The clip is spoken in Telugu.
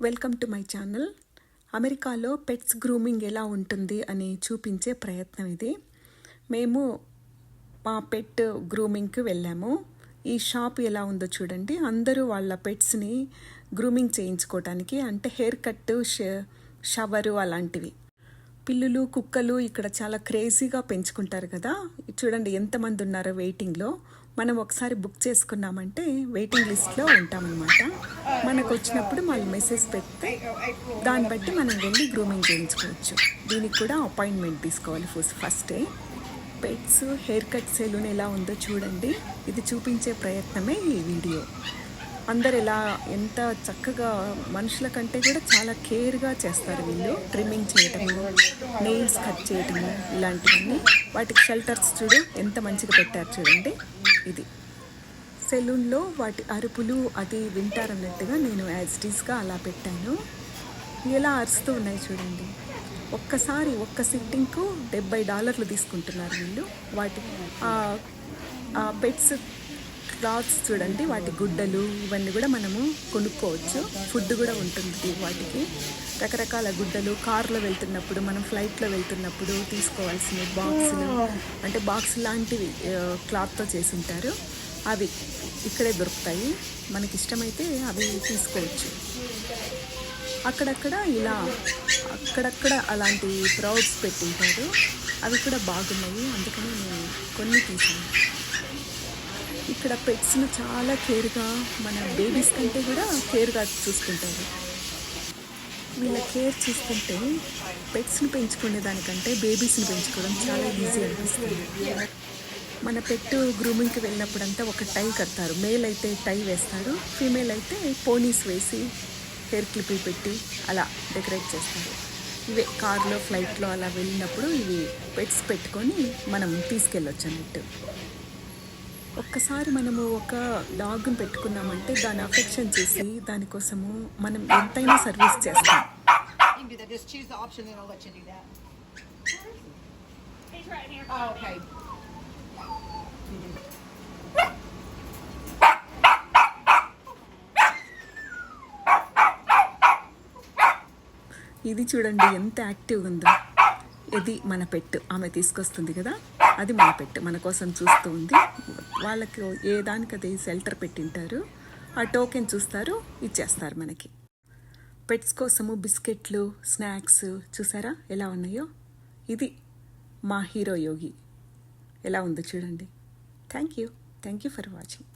Welcome to my channel. అమెరికాలో పెట్స్ గ్రూమింగ్ ఎలా ఉంటుంది అని చూపించే ప్రయత్నం ఇది. మేము మా పెట్ గ్రూమింగ్కి వెళ్ళాము. ఈ షాప్ ఎలా ఉందో చూడండి. అందరూ వాళ్ళ పెట్స్ని గ్రూమింగ్ చేయించుకోవటానికి, అంటే హెయిర్ కట్, షవరు అలాంటివి. పిల్లులు, కుక్కలు ఇక్కడ చాలా క్రేజీగా పెంచుకుంటారు కదా. చూడండి ఎంతమంది ఉన్నారో వెయిటింగ్లో. మనం ఒకసారి బుక్ చేసుకున్నామంటే వెయిటింగ్ లిస్ట్లో ఉంటామన్నమాట. మనకు వచ్చినప్పుడు వాళ్ళు మెసేజ్ పెడితే దాన్ని బట్టి మనం వెళ్ళి గ్రూమింగ్ చేయించుకోవచ్చు. దీనికి కూడా అపాయింట్మెంట్ తీసుకోవాలి ఫస్టే. పెట్స్ హెయిర్ కట్ సెలూన్ ఎలా ఉందో చూడండి. ఇది చూపించే ప్రయత్నమే ఈ వీడియో. అందరు ఎంత చక్కగా, మనుషుల కంటే కూడా చాలా కేర్గా చేస్తారు వీళ్ళు. ట్రిమ్మింగ్ చేయటము, నెయిల్స్ కట్ చేయటము, ఇలాంటివన్నీ. వాటికి షెల్టర్స్ చూడు ఎంత మంచిగా పెట్టారు చూడండి. ఇది సెలూన్లో వాటి అరుపులు అది వింటారన్నట్టుగా నేను యాజ్ ఇట్ ఈస్గా అలా పెట్టాను. ఎలా అరుస్తూ ఉన్నాయి చూడండి. ఒక్క సిట్టింగ్కు $70 తీసుకుంటున్నారు వీళ్ళు. వాటి పెట్స్ క్లాత్స్ చూడండి, వాటి గుడ్డలు ఇవన్నీ కూడా మనము కొనుక్కోవచ్చు. ఫుడ్ కూడా ఉంటుంది వాటికి. రకరకాల గుడ్డలు, కారులో వెళ్తున్నప్పుడు, మనం ఫ్లైట్లో వెళ్తున్నప్పుడు తీసుకోవాల్సిన బాక్సులు, అంటే బాక్స్ లాంటివి క్లాత్తో చేసి ఉంటారు. అవి ఇక్కడే దొరుకుతాయి. మనకి ఇష్టమైతే అవి తీసుకోవచ్చు. అక్కడక్కడ అలాంటి ప్రౌడ్స్ పెట్టింటారు. అవి కూడా బాగున్నాయి, అందుకని నేను కొన్ని తీసాను. ఇక్కడ పెట్స్ను చాలా కేర్గా, మన బేబీస్ కంటే కూడా కేర్గా చూసుకుంటారు. వీళ్ళ కేర్ చూసుకుంటే పెట్స్ని పెంచుకునే దానికంటే బేబీస్ని పెంచుకోవడం చాలా ఈజీ అనిపిస్తుంది. మన పెట్ గ్రూమింగ్కి వెళ్ళినప్పుడంతా ఒక టై కడతారు. మేల్ అయితే టై వేస్తారు, ఫీమేల్ అయితే పోనీస్ వేసి హెయిర్ క్లిప్పులు పెట్టి అలా డెకరేట్ చేస్తారు. ఇవే కార్లో, ఫ్లైట్లో అలా వెళ్ళినప్పుడు ఇవి పెట్స్ పెట్టుకొని మనం తీసుకెళ్ళొచ్చు అన్నట్టు. ఒక్కసారి మనము ఒక డాగ్ని పెట్టుకున్నామంటే దాని అఫెక్షన్ చేసి దానికోసము మనం ఎంతైనా సర్వీస్ చేస్తాం. ఇది చూడండి ఎంత యాక్టివ్గా ఉందో. ఇది మన పెట్, ఆమె తీసుకొస్తుంది కదా, అది మన పెట్ మన కోసం చూస్తూ ఉంది. వాళ్ళకి ఏ దానికి అది షెల్టర్ పెట్టింటారు. ఆ టోకెన్ చూస్తారు, ఇచ్చేస్తారు మనకి. పెట్స్ కోసము బిస్కెట్లు, స్నాక్స్ చూసారా ఎలా ఉన్నాయో. ఇది మా హీరో యోగి ఎలా ఉందో చూడండి. Thank you for watching.